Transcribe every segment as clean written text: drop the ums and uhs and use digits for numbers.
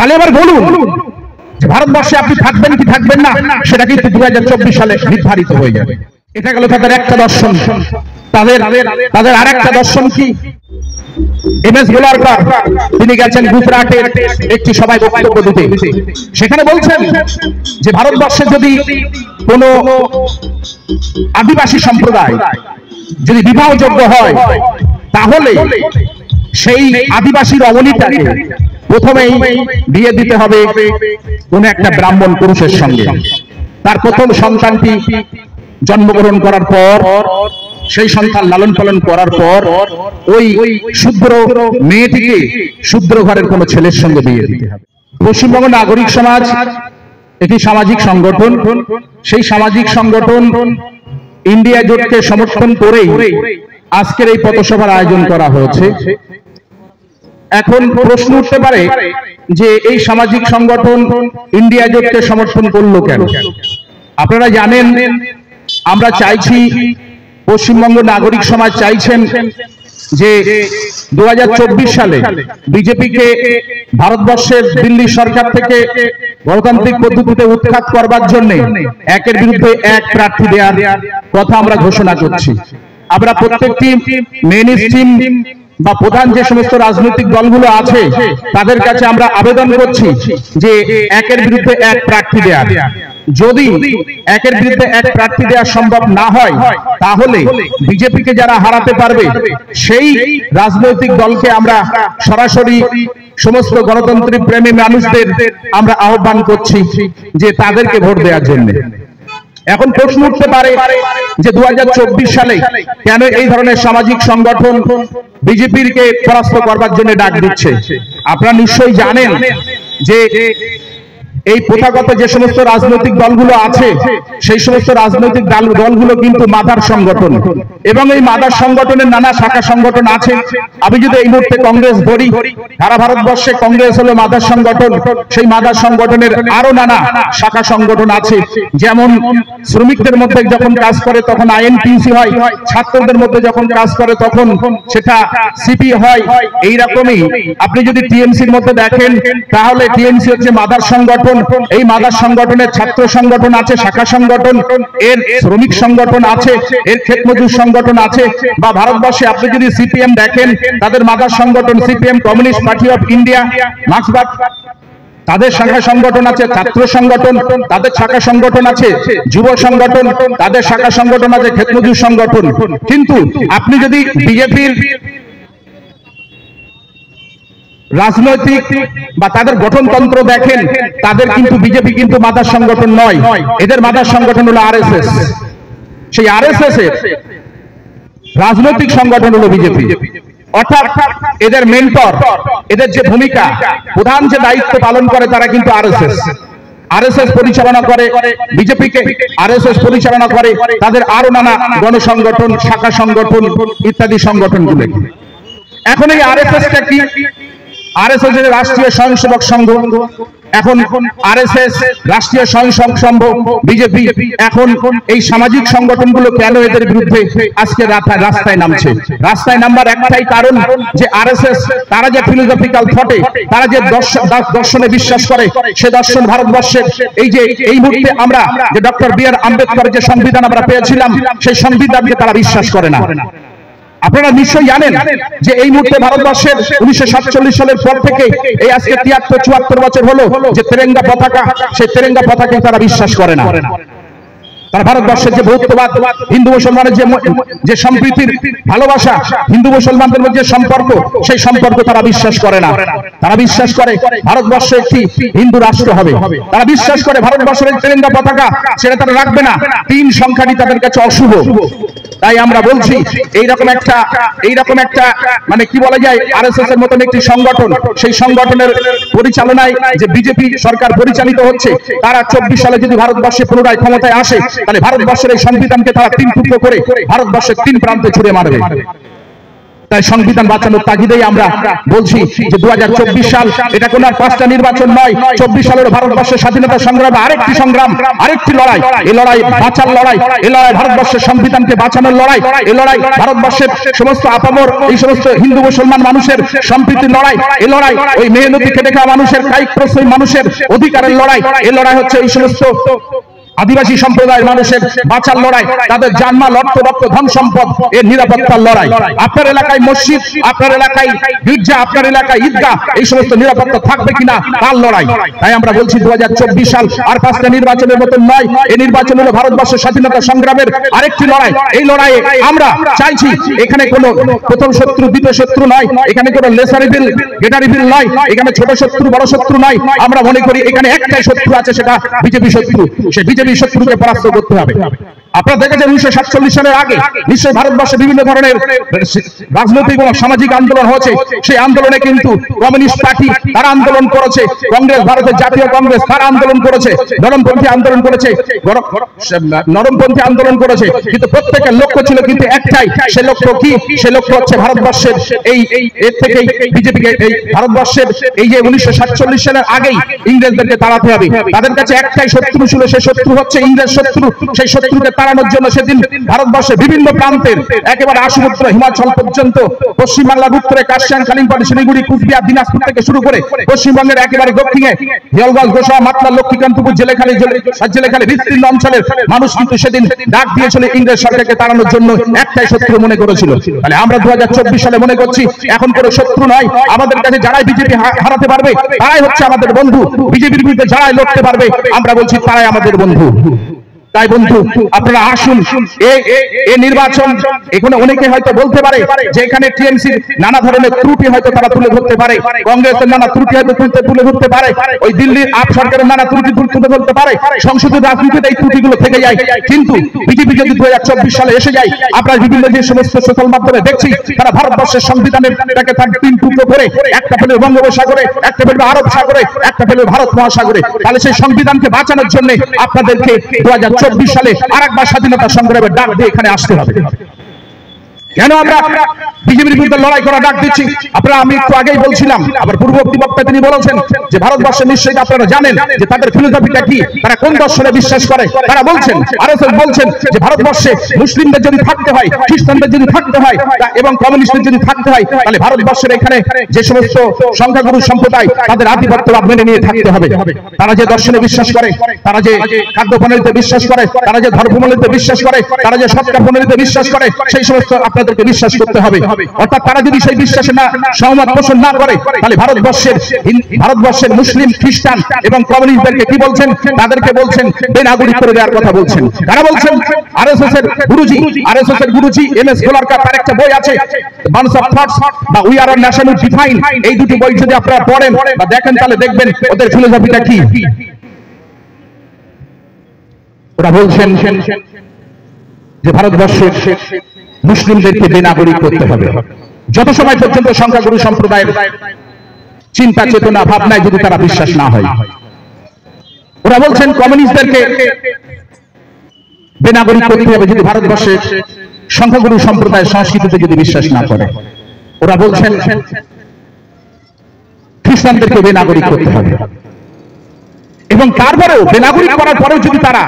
তাহলে এবার বলুন যে ভারতবর্ষে আপনি থাকবেন কি থাকবেন না, সেটা কিন্তু 2024 সালে নির্ধারিত হয়ে যাবে। এটা গেল তাদের একটা দর্শন। তাদের আরেকটা দর্শন কি? এমএস গোলারকার তিনি গেছেন গুজরাটের একটি সভায় বক্তব্য দিতে। সেখানে বলছেন যে ভারতবর্ষে যদি কোনো আদিবাসী সম্প্রদায় যদি বিবাহযোগ্য হয়, তাহলে সেই আদিবাসী রমণীটাকে প্রথমেই বিয়ে দিতে হবে কোন একটা ব্রাহ্মণ পুরুষের সঙ্গে। তার প্রথম সন্তানটি জন্মগ্রহণ করার পর, সেই সন্তান লালন পালন করার পর ওই শূদ্র মেয়েটিকে শূদ্র ঘরের কোন ছেলের সঙ্গে বিয়ে দিতে হবে। পশ্চিমবঙ্গ নাগরিক সমাজ একটি সামাজিক সংগঠন। সেই সামাজিক সংগঠন ইন্ডিয়া জোটকে সমর্থন করেই আজকের এই পথসভার আয়োজন করা হয়েছে। এখন প্রশ্ন উঠতে পারে যে এই সামাজিক সংগঠন ইন্ডিয়া জোটকে সমর্থন করলো কেন? আপনারা জানেন, আমরা চাইছি, পশ্চিমবঙ্গ নাগরিক সমাজ চাইছেন যে 2024 সালে বিজেপিকে ভারতবর্ষের দিল্লি সরকার থেকে গণতান্ত্রিক পদ্ধতিতে উৎখাত করবার জন্য একের বিরুদ্ধে এক প্রার্থী দেওয়ার কথা আমরা ঘোষণা করছি। আমরা প্রত্যেকটি মেইন স্ট্রিম বা প্রধান যে সমস্ত রাজনৈতিক দলগুলো আছে তাদের কাছে আমরা আবেদন করছি যে একের বিরুদ্ধে এক প্রার্থী দেওয়ার। যদি একের বিরুদ্ধে এক প্রার্থী দেওয়া সম্ভব না হয়, তাহলে বিজেপিকে যারা হারাতে পারবে সেই রাজনৈতিক দলকে আমরা সরাসরি সমস্ত গণতন্ত্রের প্রেমী মানুষদের আমরা আহ্বান করছি যে তাদেরকে ভোট দেওয়ার জন্য। এখন প্রশ্ন উঠতে পারে যে 2024 সালে কেন এই ধরনের সামাজিক সংগঠন বিজেপিকে পরাস্ত করবার জন্য ডাক দিচ্ছে? আপনারা নিশ্চয়ই জানেন যে এই প্রথাগত যে সমস্ত রাজনৈতিক দলগুলো আছে সেই সমস্ত রাজনৈতিক দলগুলো কিন্তু মাদার সংগঠন, এবং এই মাদার সংগঠনের নানা শাখা সংগঠন আছে। আমি যদি এই মুহূর্তে কংগ্রেস ধরি, সারা ভারতবর্ষে কংগ্রেস হলো মাদার সংগঠন। সেই মাদার সংগঠনের আরো নানা শাখা সংগঠন আছে, যেমন শ্রমিকদের মধ্যে যখন কাজ করে তখন আইএনটিইউসি হয়, ছাত্রদের মধ্যে যখন কাজ করে তখন সেটা সিপি হয়। এইরকমই আপনি যদি টিএমসির মধ্যে দেখেন, তাহলে টিএমসি হচ্ছে মাদার সংগঠন। এই মাদার সংগঠনের ছাত্র সংগঠন আছে, শাখা সংগঠন, এর শ্রমিক সংগঠন আছে, এর ক্ষেত মজুর সংগঠন আছে। বা ভারতবর্ষে আপনি যদি সিপিএম দেখেন, তাদের মাদার সংগঠন CPM, communist party of India, মার্ক্সবাদ, তাদের শাখা সংগঠন আছে, ছাত্র সংগঠন তাদের শাখা সংগঠন আছে, যুব সংগঠন তাদের শাখা সংগঠন আছে, ক্ষেত মজুর সংগঠন। কিন্তু আপনি যদি বিজেপির রাজনৈতিক বা তাদের গঠনতন্ত্র দেখেন, তাদের কিন্তু বিজেপি কিন্তু মাদার সংগঠন নয়, এদের মাদার সংগঠন হলো আরএসএস। সেই আরএসএস এর রাজনৈতিক সংগঠন হলো বিজেপি। অর্থাৎ এদের মেন্টর, এদের যে ভূমিকা, প্রধান যে দায়িত্ব পালন করে তারা কিন্তু আরএসএস। আরএসএস পরিচালনা করে বিজেপিকে, আরএসএস পরিচালনা করে তাদের আরো নানা গণসংগঠন, শাখা সংগঠন ইত্যাদি সংগঠনগুলো। এখন এই আরএসএসটা কি? আরএসএস এর রাষ্ট্রীয় স্বয়ংসেবক সংঘ। এখন আরএসএস রাষ্ট্রীয় স্বয়ংসেবক সংঘ, বিজেপি এখন এই সামাজিক সংগঠনগুলো কেন এদের বিরুদ্ধে আজকে রাস্তায় নামছে? রাস্তায় নামবার একটাই কারণ যে আরএসএস তারা যে ফিলোসফিক্যাল থটে, তারা যে দর্শনে বিশ্বাস করে, সে দর্শন ভারতবর্ষের এই মুহূর্তে আমরা যে ডক্টর বি.আর. আম্বেদকর যে সংবিধান আমরা পেয়েছিলাম, সেই সংবিধানকে তারা বিশ্বাস করে না। আপনারা নিশ্চয়ই জানেন যে এই মুহূর্তে ভারতবর্ষের 1947 সালের পর থেকে এই আজকে 73-74 বছর হলো যে তেরেঙ্গা পতাকা, সেই তেরেঙ্গা পতাকাকে তারা বিশ্বাস করে না। তারা ভারতবর্ষের যে বহুত্ববাদ, হিন্দু মুসলমানের যে সম্প্রীতির ভালোবাসা, হিন্দু মুসলমানদের মধ্যে সম্পর্ক, সেই সম্পর্ক তারা বিশ্বাস করে না। তারা বিশ্বাস করে ভারতবর্ষ একটি হিন্দু রাষ্ট্র হবে। তারা বিশ্বাস করে ভারতবর্ষের তেরেঙ্গা পতাকা সেটা তারা রাখবে না। 3 সংখ্যাটি তাদের কাছে অশুভ। তাই আমরা বলছি এইরকম একটা মানে কি বলা যায়, আরএসএস এর মতন একটি সংগঠন, সেই সংগঠনের পরিচালনায় যে বিজেপি সরকার পরিচালিত হচ্ছে, তারা 24 সালে যদি ভারতবর্ষে পুনরায় ক্ষমতায় আসে, তাহলে ভারতবর্ষের এই সংবিধানকে তারা 3 টুকরো করে ভারতবর্ষের 3 প্রান্তে ছুড়ে মারবে। তাই সংবিধান বাঁচানোর তাগিদেই আমরা বলছি যে 2024 সাল এটা কোন আর 5টা নির্বাচন নয়, 24 সালের ভারতবর্ষের স্বাধীনতা সংগ্রামে আরেকটি সংগ্রাম, আরেকটি লড়াই। এই লড়াই বাঁচার লড়াই, এই লড়াই ভারতবর্ষের সংবিধানকে বাঁচানোর লড়াই, এই লড়াই ভারতবর্ষের সমস্ত আপামর এই সমস্ত হিন্দু মুসলমান মানুষের সম্প্রীতির লড়াই, এই লড়াই ওই মেহনতি খেটে খাওয়া মানুষের, কায়িক পরিশ্রমী মানুষের অধিকারের লড়াই, এই লড়াই হচ্ছে এই সমস্ত আদিবাসী সম্প্রদায়ের মানুষের বাঁচার লড়াই, তাদের জানমাল, অর্থ, রক্ত, ধন সম্পদ এর নিরাপত্তার লড়াই। আপনার এলাকায় মসজিদ, আপনার এলাকায় গির্জা, আপনার এলাকায় ঈদগাহ, এই সমস্ত নিরাপত্তা থাকবে কিনা তার লড়াই। তাই আমরা বলছি 2024 সাল আর 5টা নির্বাচনের মতন নয়, এই নির্বাচন হলো ভারতবর্ষের স্বাধীনতা সংগ্রামের আরেকটি লড়াই। এই লড়াইয়ে আমরা চাইছি এখানে কোনো প্রথম শত্রু দ্বিতীয় শত্রু নয়, এখানে কোনো লেসার ইভিল গ্রেটার ইভিল নয়, এখানে ছোট শত্রু বড় শত্রু নয়। আমরা মনে করি এখানে একটাই শত্রু আছে, সেটা বিজেপি শত্রু। সে বিজেপি শত্রুকে পরাস্ত করতে হবে। আপনারা দেখেছেন 1947 সালের আগে নিশ্চয়ই ভারতবর্ষে বিভিন্ন ধরনের রাজনৈতিক এবং সামাজিক আন্দোলন হয়েছে। সেই আন্দোলনে কিন্তু কমিউনিস্ট পার্টি তারা আন্দোলন করেছে, কংগ্রেস, ভারতের জাতীয় কংগ্রেস তারা আন্দোলন করেছে, নরমপন্থী আন্দোলন করেছে, নরমপন্থী আন্দোলন করেছে, কিন্তু প্রত্যেকের লক্ষ্য ছিল কিন্তু একটাই। সে লক্ষ্য কি? সে লক্ষ্য হচ্ছে ভারতবর্ষের এই এর থেকেই বিজেপিকে এই ভারতবর্ষের এই যে 1947 সালের আগেই ইংরেজদেরকে তাড়াতে হবে। তাদের কাছে একটাই শত্রু ছিল, সেই শত্রু হচ্ছে ইংরেজ শত্রু। সেই শত্রুকে তাড়ানোর জন্য সেদিন ভারতবর্ষের বিভিন্ন প্রান্তের একেবারে আশুমুদ্র হিমাচল পর্যন্ত, পশ্চিমবাংলার উত্তরে কাশিয়াং, কালিম্পং, শিলিগুড়ি, কুচবিহার, দিনাজপুর থেকে শুরু করে পশ্চিমবঙ্গের একেবারে দক্ষিণে দেওলগঞ্জ, গোসা, মাতলা, লক্ষ্মীকান্তপুর, জেলেখালি বিস্তীর্ণ অঞ্চলের মানুষ কিন্তু সেদিন ডাক দিয়েছিল ইংরেজ সরকারকে তাড়ানোর জন্য, একটাই শত্রু মনে করেছিল। তাহলে আমরা 2024 সালে মনে করছি এখন কোনো শত্রু নয়, আমাদের কাছে যারাই বিজেপি হারাতে পারবে তারাই হচ্ছে আমাদের বন্ধু। বিজেপির বিরুদ্ধে যারাই লড়তে পারবে আমরা বলছি তারাই আমাদের বন্ধু। তাই বন্ধু আপনারা আসুন, এই নির্বাচন এখানে অনেকে হয়তো বলতে পারে যে এখানে টিএমসির নানা ধরনের ত্রুটি হয়তো তারা তুলে ধরতে পারে, কংগ্রেসের নানা ত্রুটি হয়তো তুলে ধরতে পারে, ওই দিল্লির আপ সরকারের নানা ত্রুটি তুলে ধরতে পারে, সংসদীয় রাজনীতিতে এই ত্রুটিগুলো থেকে যায়। কিন্তু বিজেপি যদি 2024 সালে এসে যায়, আপনারা বিভিন্ন যে সমস্ত সোশ্যাল মাধ্যমে দেখছি তারা ভারতবর্ষের সংবিধানের তাকে 3 টুকরো করে, একটা ফেলে বঙ্গোপসাগরে, একটা ফেলে আরব সাগরে, একটা ফেলে ভারত মহাসাগরে। তাহলে সেই সংবিধানকে বাঁচানোর জন্য আপনাদেরকে 2024 সালে আরেকবার স্বাধীনতা সংগ্রামের ডাক দিয়ে এখানে আসতে হবে। কেন আমরা বিজেপির বিরুদ্ধে লড়াই করা ডাক দিচ্ছি? আপনারা আমি একটু আগেই বলছিলাম, আবার পূর্ববর্তী বক্তায় তিনি বলেছেন যে ভারতবর্ষে নিশ্চয়ই আপনারা জানেন যে তাদের ফিলোসফিটা কি, তারা কোন দর্শনে বিশ্বাস করে। তারা বলছেন, আরএসএস বলছেন যে ভারতবর্ষে মুসলিমদের যদি থাকতে হয়, খ্রিস্টানদের যদি থাকতে হয় এবং কমিউনিস্টদের যদি থাকতে হয়, তাহলে ভারতবর্ষের এখানে যে সমস্ত সংখ্যাগুরু সম্প্রদায় তাদের আধিপত্যবাদ মেনে নিয়ে থাকতে হবে। তারা যে দর্শনে বিশ্বাস করে, তারা যে খাদ্য প্রণালীতে বিশ্বাস করে, তারা যে ধর্ম প্রণালীতে বিশ্বাস করে, তারা যে সৎকার প্রণালীতে বিশ্বাস করে, সেই সমস্ত আপনাদেরকে বিশ্বাস করতে হবে। অর্থাৎ তারা যদি সেই বিশ্বাসে না সহমত পোষণ না করে, তাহলে ভারতবর্ষের মুসলিম, খ্রিস্টান এবং কমিউনিস্টদেরকে কি বলছেন? তাদেরকে বলছেন বেনাগরিক করে দেওয়ার কথা বলছেন। তারা বলছেন আরএসএস এর গুরুজি এমএস গোলারকার, তার একটা বই আছে বাউন্স অফ থটস বা উই আর ন্যাশনাল ডিফাইন। এই দুটি বই যদি আপনারা পড়েন বা দেখেন তাহলে দেখবেন ওদের ফিলোসফিটা কি। ওরা বলছেন যে ভারতবর্ষের মুসলিমদেরকে বেনাগরিক করতে হবে। যত সময় পর্যন্ত সংখ্যাগুরু সম্প্রদায়ের চিন্তা চেতনা ভাবনায় যদি তারা বিশ্বাস না হয়। ওরা বলছেন কমিউনিস্টদেরকে বেনাগরিক করতে হবে যদি ভারতবর্ষের সংখ্যাগুরু সম্প্রদায়ের সংস্কৃতিতে যদি বিশ্বাস না করে। ওরা বলছেন খ্রিস্টানদেরকে বেনাগরিক করতে হবে, এবং তারপরেও বেনাগরিক করার পরেও যদি তারা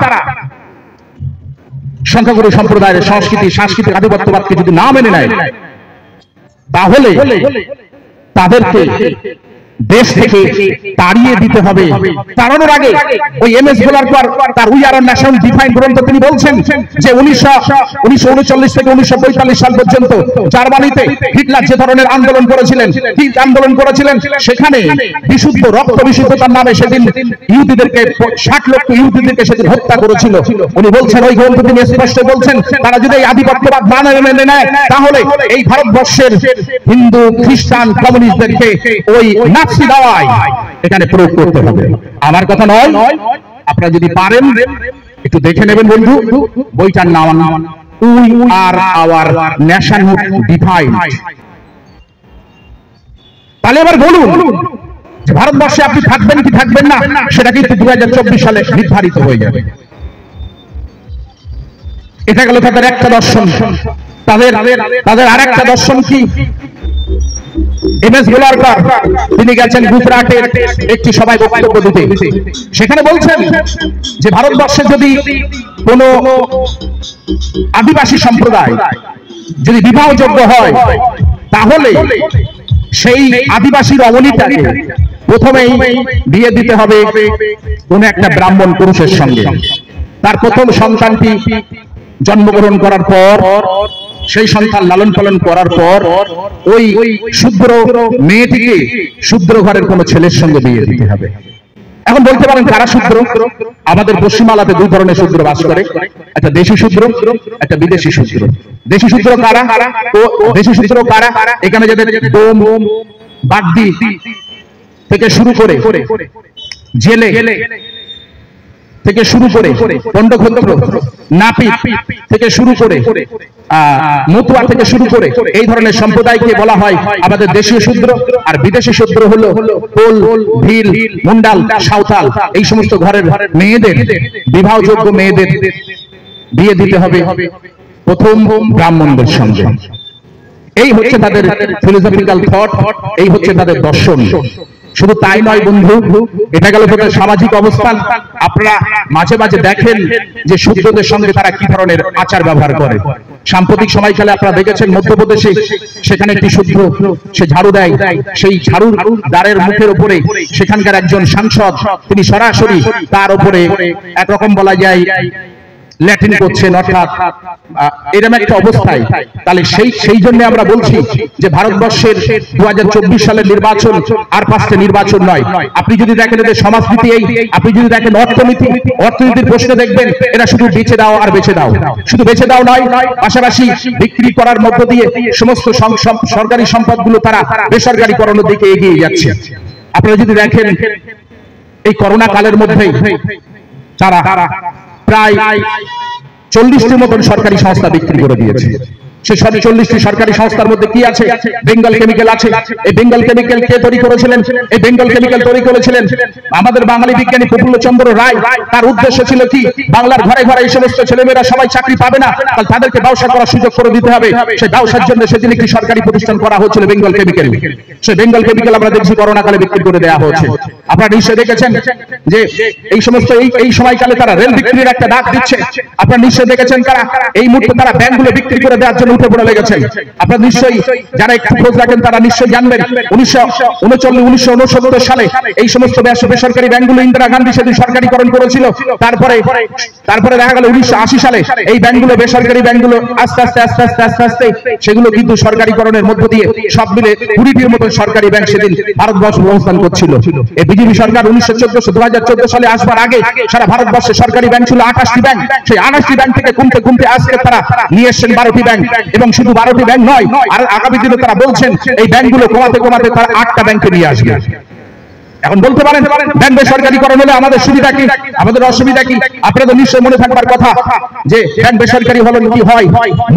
সংখ্যাগুরু সম্প্রদায়ের সাংস্কৃতিক আধিপত্যবাদকে যদি না মেনে নেয়, তাহলে তাদেরকে দেশ থেকে তাড়িয়ে দিতে হবে। তাড়ানোর আগে ওই এমএস গোলারকার তার উই আর ন্যাশনাল ডিফাইন গ্রন্থ তিনি বলছেন যে 1939 থেকে 1945 সাল পর্যন্ত জার্মানিতে হিটলার যে ধরনের আন্দোলন করেছিলেন, সেখানে বিশুদ্ধ রক্ত বিশুদ্ধতার নামে সেদিন ইহুদিদেরকে 60 লক্ষ ইহুদিদেরকে সেদিন হত্যা করেছিল। উনি বলছেন, ওই গ্রন্থ তিনি স্পষ্ট বলছেন, তারা যদি এই আধিপত্যবাদ মেনে নেয়, তাহলে এই ভারতবর্ষের হিন্দু, খ্রিস্টান, কমিউনিস্টদেরকে ওই নাৎসি দাওয়ায় এখানে প্রয়োগ করতে হবে। আমার কথা নয়, আপনারা যদি পারেন একটু দেখে নেবেন বন্ধু, বইটার নাম we are hour nation defined. তাহলে এবার বলুন যে ভারতবর্ষে আপনি থাকবেন কি থাকবেন না, সেটা কিন্তু 2024 সালে নির্ধারিত হয়ে যাবে। এটা গেল তাদের একটা দর্শন। তাদের আরেকটা দর্শন কি? এমএস গোলারকার তিনি গেছেন গুজরাটের একটি সভায় বক্তব্য দিতে, সেখানে বলছেন যে ভারতবর্ষে যদি কোন আদিবাসী সম্প্রদায় যদি বিবাহযোগ্য হয় তাহলে সেই আদিবাসী রমণীটাকে প্রথমেই বিয়ে দিতে হবে কোন একটা ব্রাহ্মণ পুরুষের সঙ্গে। তার প্রথম সন্তানটি জন্মগ্রহণ করার পর, সেই সন্তান লালন পালন করার পর ওই শূদ্র মেয়েটিকে শূদ্র ঘরের কোন ছেলের সঙ্গে বিয়ে দিতে হবে। এখন বলতে পারেন কারা শূদ্র? আমাদের পশ্চিমালাতে দুই ধরনের শূদ্র বাস করে, একটা দেশি শূদ্র, একটা বিদেশি শূদ্র। দেশি শূদ্র কারা? দেশি শূদ্র কারা? এখানে যাদের ডোম, বাগদি থেকে শুরু করে জেলে থেকে শুরু করে পণ্ডক্ষত্র, নাপিত থেকে শুরু করে মতুয়া থেকে শুরু করে এই ধরনের সম্প্রদায়কে বলা হয় আমাদের দেশীয় শূদ্র। আর বিদেশি শূদ্র হলো কোল, ভিল, মুন্ডাল, সাঁওতাল। এই সমস্ত ঘরের মেয়েদের, বিবাহযোগ্য মেয়েদের বিয়ে দিতে হবে প্রথম ব্রাহ্মণদের সঙ্গে। এই হচ্ছে তাদের ফিলোসফিক্যাল থট, এই হচ্ছে তাদের দর্শন। শুধু তাই নয় বন্ধু, এটা গেল তাদের সামাজিক অবস্থান। আপনারা মাঝে মাঝে দেখেন যে শূদ্রদের সঙ্গে তারা কি ধরনের আচার ব্যবহার করে। সাম্প্রতিক সময়কালে আপনারা দেখেছেন মধ্যপ্রদেশে সেখানে একটি শূদ্র সে ঝাড়ু দেয়, সেই ঝাড়ুর দ্বারের মুখের উপরে সেখানকার একজন সাংসদ তিনি সরাসরি তার উপরে একরকম বলা যায় ল্যাটিন করছেন, অর্থাৎ এরকম একটা অবস্থায়। তাহলে সেই জন্য আমরা বলছি যে ভারতবর্ষের 2024 সালের নির্বাচন আর 5টা নির্বাচন নয়। আপনি যদি দেখেন এদের সমাজনীতি এই, আপনি যদি দেখেন অর্থনীতির প্রশ্ন দেখবেন এরা শুধু বেচে দাও আর বেচে দাও, শুধু বেচে দাও নয়, পাশাপাশি বিক্রি করার মধ্য দিয়ে সমস্ত সরকারি সম্পদগুলো তারা বেসরকারীকরণের দিকে এগিয়ে যাচ্ছে। আপনারা যদি দেখেন এই করোনা কালের মধ্যে তারা প্রায় 40টির মতন সরকারি সংস্থা বিক্রি করে দিয়েছে। সেই 40টি সরকারি সংস্থার মধ্যে কি আছে? বেঙ্গল কেমিক্যাল আছে। এই বেঙ্গল কেমিক্যাল কে তৈরি করেছিলেন? এই বেঙ্গল কেমিক্যাল তৈরি করেছিলেন আমাদের বাঙালি বিজ্ঞানী প্রফুল্লচন্দ্র রায়। তার উদ্দেশ্য ছিল কি? বাংলার ঘরে ঘরে এই সমস্ত ছেলেমেয়েরা সবাই চাকরি পাবে না, তাহলে তাদেরকে ব্যবসা করার সুযোগ করে দিতে হবে। সেই ব্যবসার জন্য সেদিন একটি সরকারি প্রতিষ্ঠান করা হচ্ছিল বেঙ্গল কেমিক্যাল। সেই বেঙ্গল কেমিক্যাল আমরা দেখছি করোনা কালে বিক্রি করে দেওয়া হচ্ছে। আপনারা নিশ্চয়ই দেখেছেন যে এই সমস্ত এই সময়কালে তারা রেল বিক্রির একটা ডাক দিচ্ছে। আপনারা নিশ্চয়ই দেখেছেন তারা এই মুহূর্তে তারা ব্যাংকগুলো বিক্রি করে দেওয়ার জন্য উঠে পড়ে লেগেছেন। আপনারা নিশ্চয়ই যারা একটু খোঁজ রাখেন তারা নিশ্চয়ই জানবেন 1969 সালে এই সমস্ত বেসরকারি ব্যাংকগুলো ইন্দিরা গান্ধী সেদিন সরকারিকরণ করেছিল। তারপরে দেখা গেল 1980 সালে এই ব্যাংকগুলো, বেসরকারি ব্যাংকগুলো আস্তে আস্তে সেগুলো কিন্তু সরকারিকরণের মধ্য দিয়ে সব মিলে 20টির মতো সরকারি ব্যাংক সেদিন ভারতবর্ষ অবস্থান করছিল। এই বিজেপি সরকার 2014 সালে আসবার আগে সারা ভারতবর্ষে সরকারি ব্যাংক ছিল 28টি ব্যাংক। সেই 28টি ব্যাংক থেকে কমতে আজকে তারা নিয়ে এসছেন 12টি ব্যাংক, এবং শুধু 12টি ব্যাংক নয়, আর আগামী দিনে তারা বলছেন এই ব্যাংকগুলো কমাতে তারা 8টা ব্যাংকে নিয়ে আসবে। এখন বলতে পারেন ব্যাংক বেসরকারীকরণ হলে আমাদের সুবিধা কি, আমাদের অসুবিধা কি? আপনাদের নিশ্চয় মনে থাকবার কথা যে ব্যাংক বেসরকারি হলে কি হয়।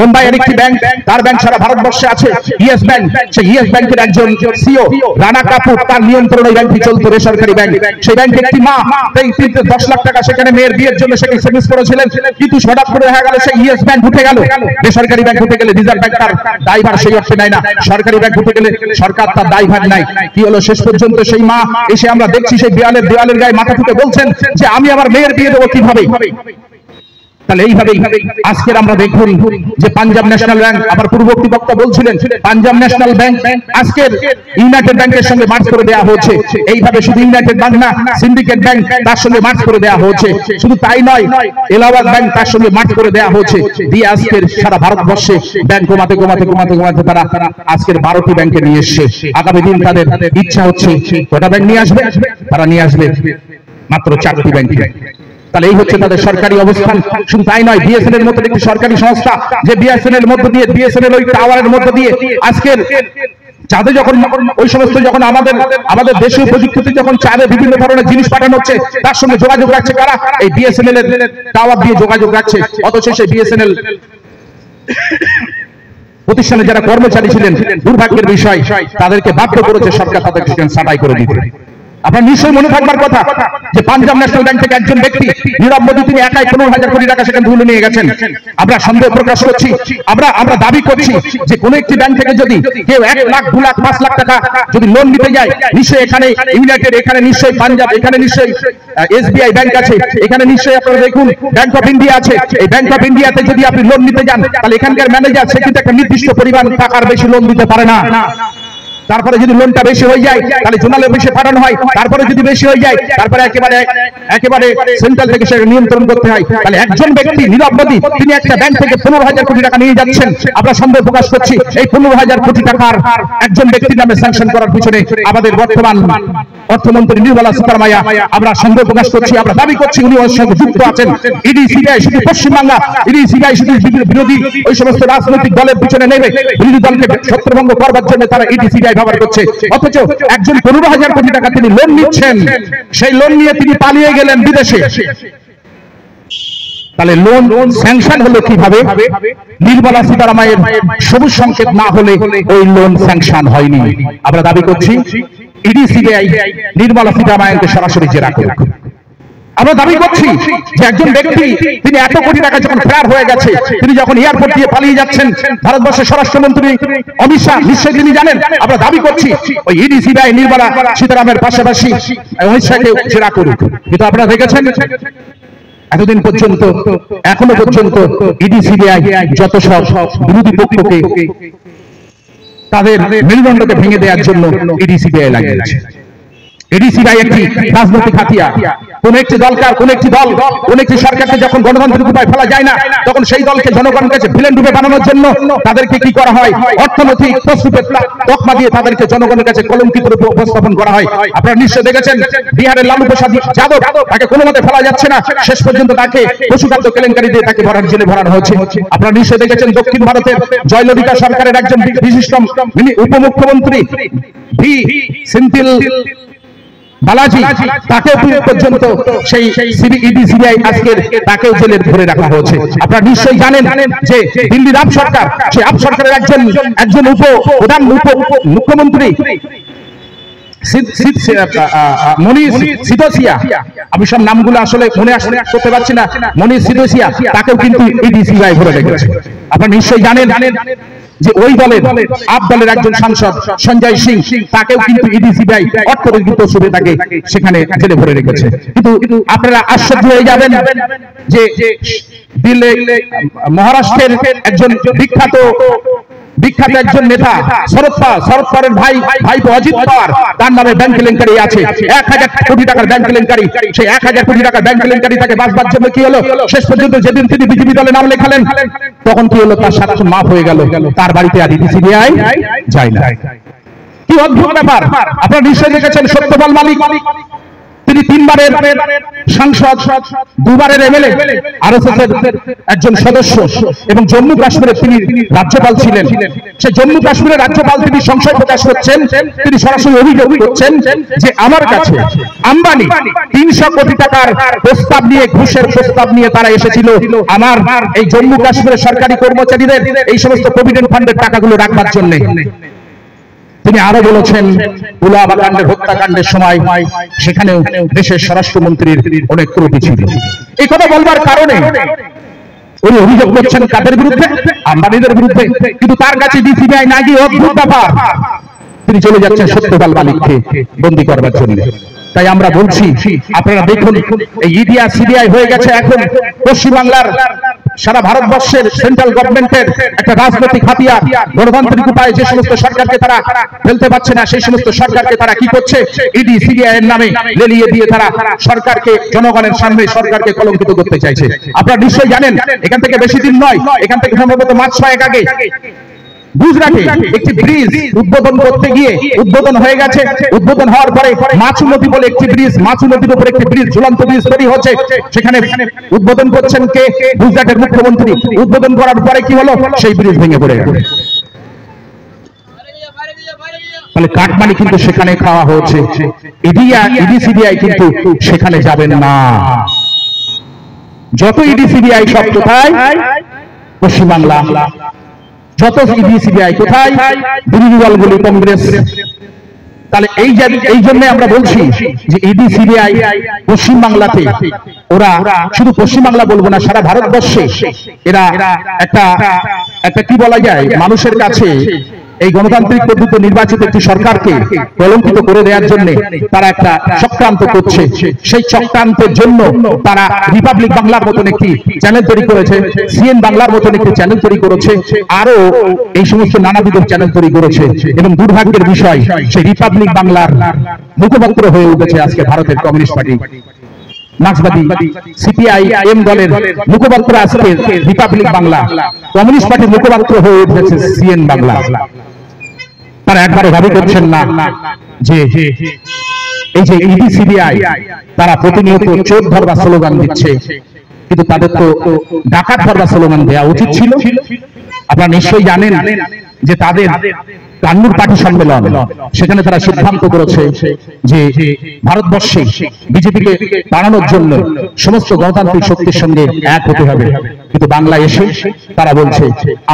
মুম্বাইয়ের একটি ব্যাংক, তার ব্যাংক সারা ভারতবর্ষে আছে, ইয়েস ব্যাংক। সেই ইয়েস ব্যাংকের একজন সিও রানা কাপুর, তার নিয়ন্ত্রণে ব্যাংকটি চলতো, বেসরকারি ব্যাংক। সেই ব্যাংকে একটি মা 10 লাখ টাকা সেখানে মেয়ের বিয়ের জন্য সেখানে সেভিংস করেছিলেন, কিন্তু হঠাৎ করে দেখা গেল সেই ইয়েস ব্যাংক উঠে গেল, বেসরকারি ব্যাংক উঠে গেলে রিজার্ভ ব্যাংক তার দায়ভার সেই অর্থে নেয় না, সরকারি ব্যাংক উঠে গেলে সরকার তার দায়ভার নাই। কি হলো শেষ পর্যন্ত? সেই মা এসে আমরা দেখছি সেই দেওয়ালের গায়ে মাথা ঠুকে বলছেন যে আমি আমার মেয়ের বিয়ে দেবো কিভাবে। তাহলে এইভাবেই আজকের আমরা দেখুন যে পাঞ্জাব ন্যাশনাল ব্যাংক, আবার পূর্ববর্তী বক্তা বলছিলেন পাঞ্জাব ন্যাশনাল ব্যাংক আজকের ইউনাইটেড ব্যাংকের সঙ্গে মার্জ করে দেওয়া হচ্ছে। এইভাবে শুধু ইউনাইটেড ব্যাংক না, সিন্ডিকেট ব্যাংক তার সঙ্গে মার্জ করে দেওয়া হচ্ছে। শুধু তাই নয়, এলাহাবাদ ব্যাংক তার সঙ্গে মার্জ করে দেওয়া হচ্ছে। দিয়ে আজকের সারা ভারতবর্ষে ব্যাংক কমাতে তারা আজকের 12টি ব্যাংকে নিয়ে এসছে। আগামী দিন তাদের ইচ্ছা হচ্ছে কটা ব্যাংক নিয়ে আসবে? তারা নিয়ে আসবে মাত্র 4টি ব্যাংকে। তাহলে এই হচ্ছে তাদের সরকারি অবস্থান। শুধু তাই নয়, বিএসএনএল মতো একটি সরকারি সংস্থা, যে বিএসএনএল মধ্য দিয়ে, বিএসএনএল ওই টাওয়ারের মধ্য দিয়ে আজকের চাঁদে যখন ওই সমস্ত যখন আমাদের দেশীয় প্রযুক্তিতে যখন চাঁদে বিভিন্ন ধরনের জিনিস পাঠানো হচ্ছে, তার সঙ্গে যোগাযোগ রাখছে কারা? এই বিএসএনএল এর টাওয়ার দিয়ে যোগাযোগ রাখছে। অথচ সেই বিএসএনএল প্রতিষ্ঠানে যারা কর্মচারী ছিলেন, দুর্ভাগ্যের বিষয় তাদেরকে বাধ্য করেছে সরকার তাদেরকে ছাঁটাই করে দিতে। আপনার নিশ্চয়ই মনে থাকবার কথা যে পাঞ্জাব ন্যাশনাল ব্যাংক থেকে একজন ব্যক্তি নীরব মোদী তিনি একাই 15,000 কোটি টাকা সেখানে তুলে নিয়ে গেছেন। আমরা সন্দেহ প্রকাশ করছি, আমরা দাবি করছি যে কোন একটি ব্যাংক থেকে যদি কেউ 1 লাখ 2 লাখ 5 লাখ টাকা যদি লোন নিতে যায়, নিশ্চয়ই এখানে ইউনাইটেড, এখানে নিশ্চয়ই পাঞ্জাব, এখানে নিশ্চয়ই SBI ব্যাংক আছে, এখানে নিশ্চয়ই আপনারা দেখুন ব্যাংক অফ ইন্ডিয়া আছে। এই ব্যাংক অফ ইন্ডিয়াতে যদি আপনি লোন নিতে যান তাহলে এখানকার ম্যানেজার সে কিন্তু একটা নির্দিষ্ট পরিমাণ টাকার বেশি লোন দিতে পারে না। তারপরে যদি লোনটা বেশি হয়ে যায় তাহলে জোনাল অফিসে পাঠানো হয়, তারপরে যদি বেশি হয়ে যায় তারপরে একেবারে সেন্ট্রাল থেকে সেটা নিয়ন্ত্রণ করতে হয়। তাহলে একজন ব্যক্তি নীরব মোদী তিনি একটা ব্যাংক থেকে 15,000 কোটি টাকা নিয়ে যাচ্ছেন। আমরা সন্দেহ প্রকাশ করছি এই 15,000 কোটি টাকার একজন ব্যক্তির নামে স্যাংশন করার পিছনে আমাদের বর্তমান অর্থমন্ত্রী নির্মলা সীতারামন, আমরা সন্দেহ প্রকাশ করছি, আমরা দাবি করছি উনি ওর সঙ্গে যুক্ত আছেন। ইডি সিবিআই শুধু পশ্চিমবাংলা, ইডি সিবিআই শুধু বিরোধী ওই সমস্ত রাজনৈতিক দলের পিছনে নেবে, বিরোধী দলকে ছত্রভঙ্গ করবার জন্য তারা ইডি সিবিআই ব্যবহার করছে। অথচ একজন 15,000 কোটি টাকা তিনি লোন নিচ্ছেন, সেই লোন নিয়ে তিনি পালিয়ে গেলেন বিদেশে। তাহলে লোন স্যাংশন হলো কিভাবে? নির্মলা সীতারামনের সবুজ সংকেত না হলে ওই লোন স্যাংশন হয়নি। আমরা দাবি করছি ইডি সিবিআই নির্মলা সীতারামনকে সরাসরি জেরা করুক। আমরা দাবি করছি যে একজন ব্যক্তি তিনি এত কোটি টাকা যখন ফেরার হয়ে গেছে, তিনি যখন এয়ারপোর্ট দিয়ে পালিয়ে যাচ্ছেন, ভারতবর্ষের স্বরাষ্ট্রমন্ত্রী অমিত শাহ নিশ্চয়ই তিনি জানেন। আমরা দাবি করছি ওই ইডি সিবিআই নির্মলা সীতারামনের পাশাপাশি অমিত শাহকে জেরা করুক। কিন্তু আপনারা দেখেছেন এতদিন পর্যন্ত এখনো পর্যন্ত ইডি সিবিআই যত সব বিরোধী পক্ষকে তাদের মেরুদণ্ডকে ভেঙে দেওয়ার জন্য ইডি সিবিআই লাগিয়েছে। ইডি সিবিআই একটি রাজনৈতিক হাতিয়ার। কোন একটি দলকার, কোন একটি দল, কোন একটি সরকারকে যখন গণতান্ত্রিক উপায় ফেলা যায় না, তখন সেই দলকে জনগণের কাছে ভিলেন রূপে বানানোর জন্য তাদেরকে কি করা হয়? অর্থনৈতিক প্রস্তুতের তকমা দিয়ে তাদেরকে জনগণের কাছে কলঙ্কিত রূপে উপস্থাপন করা হয়। আপনারা নিশ্চয় দেখেছেন বিহারের লালু প্রসাদ যাদব, তাকে কোনো মতে ফেলা যাচ্ছে না, শেষ পর্যন্ত তাকে পশুখাদ্য কেলেঙ্কারি দিয়ে তাকে জেলে ভরানো হয়েছে। আপনারা নিশ্চয় দেখেছেন দক্ষিণ ভারতের জয়ললিতা সরকারের একজন বিশিষ্ট উপমুখ্যমন্ত্রী ভি সেন্থিল বালাজি, তাকে পর্যন্ত সেই ইডি সিবিআই আজকে তাকেও জেলে ধরে রাখা হয়েছে। আপনারা নিশ্চয়ই জানেন যে দিল্লির আপ সরকার, সেই আপ সরকারের একজন প্রধান মুখ্যমন্ত্রী মনীষ সিসোদিয়া, আমি সব নামগুলো আসলে মনে করতে পারছি না, মনীষ সিসোদিয়া, তাকেও কিন্তু ইডি সিবিআই ধরে রেখেছে। আপনারা নিশ্চয়ই জানেন যে ওই দলের আপ দলের একজন সাংসদ সঞ্জয় সিং, তাকেও কিন্তু ইডি সিবিআই অর্থনৈতিক প্রস্তুতে তাকে সেখানে জেলে ভরে রেখেছে। কিন্তু আপনারা আশ্চর্য হয়ে যাবেন যে দিল্লি মহারাষ্ট্রের একজন বিখ্যাত একজন নেতা শরদ পাওয়ারের ভাইপো অজিত পাওয়ার, তার নামে ব্যাংক কেলেঙ্কারি আছে, 1,000 কোটি টাকার ব্যাংক কেলেঙ্কারি। সেই 1,000 কোটি টাকার ব্যাংক কেলেঙ্কারি তাকে বাঁচবার জন্য কি হলো? শেষ পর্যন্ত যেদিন তিনি বিজেপি দলে নাম লেখালেন তখন কি হলো? তার সাক্ষ্য মাফ হয়ে গেল, তার বাড়িতে আর ইডি সিবিআই যায় না। কি অদ্ভুত ব্যাপার! আপনারা নিশ্চয়ই দেখেছেন সত্যপাল মালিক, তিনি 3 বারের সাংসদ, 2 বারের এমএলএ, আরএসএস এর একজন সদস্য এবং জম্মু কাশ্মীরের তিনি রাজ্যপাল ছিলেন। সেই জম্মু কাশ্মীরের রাজ্যপাল তিনি সংশয় প্রকাশ করছেন, তিনি সরাসরি অভিযোগ করছেন যে আমার কাছে আম্বানি 300 কোটি টাকার প্রস্তাব নিয়ে, ঘুষের প্রস্তাব নিয়ে তারা এসেছিল আমার এই জম্মু কাশ্মীরের সরকারি কর্মচারীদের এই সমস্ত প্রভিডেন্ট ফান্ডের টাকাগুলো রাখবার জন্য। তিনি আরো বলেছেন পুলওয়ামা কাণ্ডের হত্যাকাণ্ডের সময় সেখানেও দেশের স্বরাষ্ট্রমন্ত্রীর অনেক ত্রুটি ছিল। এই কথা বলবার কারণে উনি অভিযোগ করছেন কাদের বিরুদ্ধে? আম্বানিদের বিরুদ্ধে। কিন্তু তার কাছে ইডি সিবিআই না গিয়ে অদ্ভুত ব্যাপার, তিনি চলে যাচ্ছেন সত্যপাল মালিককে বন্দী করবার জন্য। তাই আমরা বলছি আপনারা দেখুন, এই ইডি আর সিবিআই হয়ে গেছে এখন পশ্চিমবাংলার, সারা ভারতবর্ষের সেন্ট্রাল গভর্নমেন্টের একটা রাজনৈতিক হাতিয়ার। গণতান্ত্রিক উপায়ে যে সমস্ত সরকারকে তারা ফেলতে পারছে না, সেই সমস্ত সরকারকে তারা কি করছে? ইডি সিবিআই এর নামে লেলিয়ে দিয়ে তারা সরকারকে, জনগণের সামনে সরকারকে কলঙ্কিত করতে চাইছে। আপনারা নিশ্চয়ই জানেন এখান থেকে বেশি দিন নয়, এখান থেকে সম্ভবত মাস 6 আগে গুজরাটে একটি ব্রিজ উদ্বোধন করতে গিয়ে উদ্বোধন হয়ে গেছে। উদ্বোধন হওয়ার পরে মাছু নদী বলে একটি ব্রিজ, মাছু নদীর উপর একটি ব্রিজ, ঝুলন্ত ব্রিজ তৈরি হচ্ছে। সেখানে উদ্বোধন করছেন কে? গুজরাটের মুখ্যমন্ত্রী। উদ্বোধন করার পরে কি হলো? সেই ব্রিজ ভেঙে পড়ে গেল। তাহলে কাটমানি কিন্তু সেখানে খাওয়া হচ্ছে। ইডি সিবিআই কিন্তু সেখানে যাবেন না। যত ইডি সিবিআই সব কোথায়? পশ্চিমবাংলা। যত ইডি সিবিআই কোথায়? বিরোধী দলগুলি, কংগ্রেস, তাহলে এই জন্য আমরা বলছি যে ইডি সিবিআই পশ্চিমবাংলাতে ওরা শুধু পশ্চিমবাংলা বলবো না, সারা ভারতবর্ষে এরা একটা কি বলা যায়, মানুষের কাছে এই গণতান্ত্রিক পদ্ধতিতে নির্বাচিত একটি সরকারকে কলঙ্কিত করে দেওয়ার জন্য তারা একটা চক্রান্ত করছে। সেই চক্রান্তের জন্য তারা রিপাবলিক বাংলার মতন একটি চ্যানেল তৈরি করেছে, সিএন বাংলার মতন একটি চ্যানেল তৈরি করেছে, আরো এই সমস্ত নানাবিধ চ্যানেল তৈরি করেছে। এবং দুর্ভাগ্যের বিষয়, সেই রিপাবলিক বাংলার মুখপাত্র হয়ে উঠেছে আজকে ভারতের কমিউনিস্ট পার্টি, মার্ক্সবাদী সিপিআইএম দলের মুখপাত্র আজকে রিপাবলিক বাংলা, কমিউনিস্ট পার্টির মুখপাত্র হয়ে উঠেছে সিএন বাংলা। তারা একবারও দাবি করছেন না যে এই যে ইডি সিবিআই তারা প্রতিনিয়ত চোর ধরবার স্লোগান দিচ্ছে, কিন্তু তাদের তো ডাকাত ধরবার স্লোগান দেওয়া উচিত ছিল। আপনারা নিশ্চয়ই জানেন যে তাদের কান্নুর পার্টি সম্মেলন, সেখানে তারা সিদ্ধান্ত করেছে যে ভারতবর্ষে বিজেপিকে তাড়ানোর জন্য সমস্ত গণতান্ত্রিক শক্তির সঙ্গে এক হতে হবে। কিন্তু বাংলা এসে তারা বলছে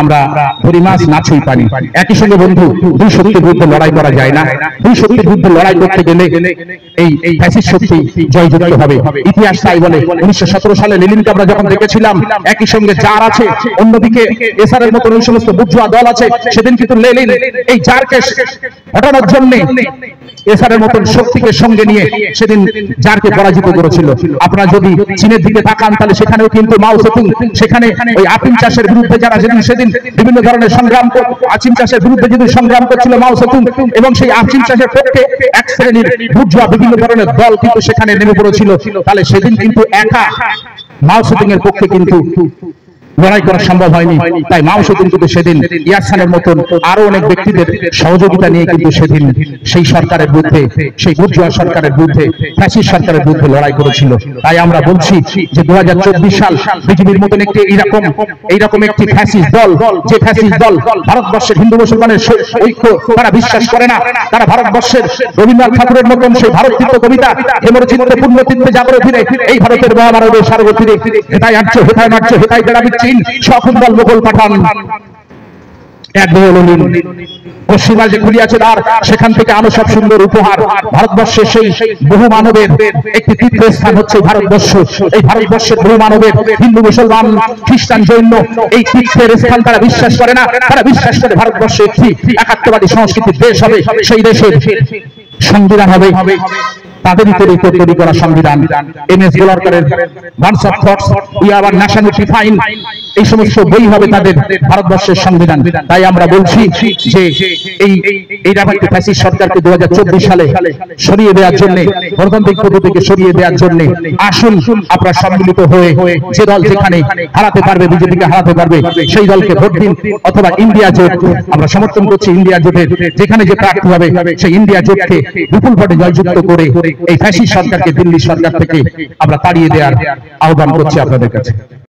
আমরা ধরি মাছ নাছুই পানি। একই সঙ্গে বন্ধু, দুই শক্তির বিরুদ্ধে লড়াই করা যায় না। দুই শক্তির বিরুদ্ধে লড়াই করতে গেলে এই ফ্যাসিস্ট শক্তি জয়যুক্ত হবে। ইতিহাস তাই বলে। 1917 সালে লেনিনকে আমরা যখন দেখেছিলাম, একই সঙ্গে জার আছে, অন্যদিকে এসআর এর মতো ওই সমস্ত বুর্জোয়া দল আছে, সেদিন কিন্তু লেনিন এই জারকে হটানোর জন্য এসআর এর মতন শক্তিকে সঙ্গে নিয়ে সেদিন জারকে পরাজিত করেছিল। আপনারা যদি চীনের দিকে তাকান, তাহলে সেখানেও কিন্তু মাও সেতুং সেখানে ওই আফিম চাষের বিরুদ্ধে যারা সেদিন বিভিন্ন ধরনের সংগ্রাম, আফিম চাষের বিরুদ্ধে যদি সংগ্রাম করছিল মাও সেতুং, এবং সেই আফিম চাষের পক্ষে এক শ্রেণীর বুর্জোয়া বিভিন্ন ধরনের দল কিন্তু সেখানে নেমে পড়েছিল। তাহলে সেদিন কিন্তু একা মাও সেতুং এর পক্ষে কিন্তু লড়াই করা সম্ভব হয়নি। তাই মাও সেতুং কিন্তু সেদিন ইয়ারসানের মতন আরো অনেক ব্যক্তিদের সহযোগিতা নিয়ে কিন্তু সেদিন সেই সরকারের বিরুদ্ধে, সেই বুর্জোয়া সরকারের বিরুদ্ধে, ফ্যাসিস্ট সরকারের বিরুদ্ধে লড়াই করেছিল। তাই আমরা বলছি যে 2024 সাল বিজেপির মতন একটি এইরকম একটি ফ্যাসিস্ট দল, যে ফ্যাসিস্ট দল ভারতবর্ষের হিন্দু মুসলমানের ঐক্য তারা বিশ্বাস করে না। তারা ভারতবর্ষের রবীন্দ্রনাথ ঠাকুরের মতন সেই ভারতচিত্র কবিতা হেমর চিত্তে পূর্ণ চিত্তে জাগর ফিরে, এই ভারতের মহাভারতের সার্বতীরে হেতায় আটছ হেতায় নাটছ হেতায় বেড়াবি চীন শকুন্তল মুঘল পাঠান এক পশ্চিমবঙ্গ যে খুলিয়াছে দ্বার, সেখান থেকে আনো সব সুন্দর উপহার। ভারতবর্ষের সেই বহু মানবের একটি তীর্থস্থান হচ্ছে ভারতবর্ষ। এই ভারতবর্ষের বহু মানবের হিন্দু মুসলমান খ্রিস্টান জৈন এই তীর্থের স্থান তারা বিশ্বাস করে না। তারা বিশ্বাস করে ভারতবর্ষে একটি একাত্মবাদী সংস্কৃতির দেশ হবে, সেই দেশের সংবিধান হবে তাদেরই তৈরি করা সংবিধান। এমএস গোলারকারের once of thoughts we are nationality fine, এই সমস্ত বই হবে তাদের ভারতবর্ষের সংবিধান। তাই আমরা বলছি যে এই ব্যাপারটি ফ্যাসিস্ট সরকারকে 2024 সালে সরিয়ে দেওয়ার জন্য, গণতান্ত্রিক পদ্ধতিকে সরিয়ে দেওয়ার জন্য আসুন আপনারা সম্মিলিত হয়ে যে দল যেখানে হারাতে পারবে, বিজেপিকে হারাতে পারবে, সেই দলকে ভোট দিন। অথবা ইন্ডিয়া জোট, আমরা সমর্থন করছি ইন্ডিয়া জোটের, যেখানে যে প্রার্থী হবে সেই ইন্ডিয়া জোটকে বিপুল ভোটে জয়যুক্ত করে এই ফ্যাসিস্ট সরকারকে দিল্লি সরকার থেকে আমরা তাড়িয়ে দেওয়ার আহ্বান করছি আপনাদের কাছে।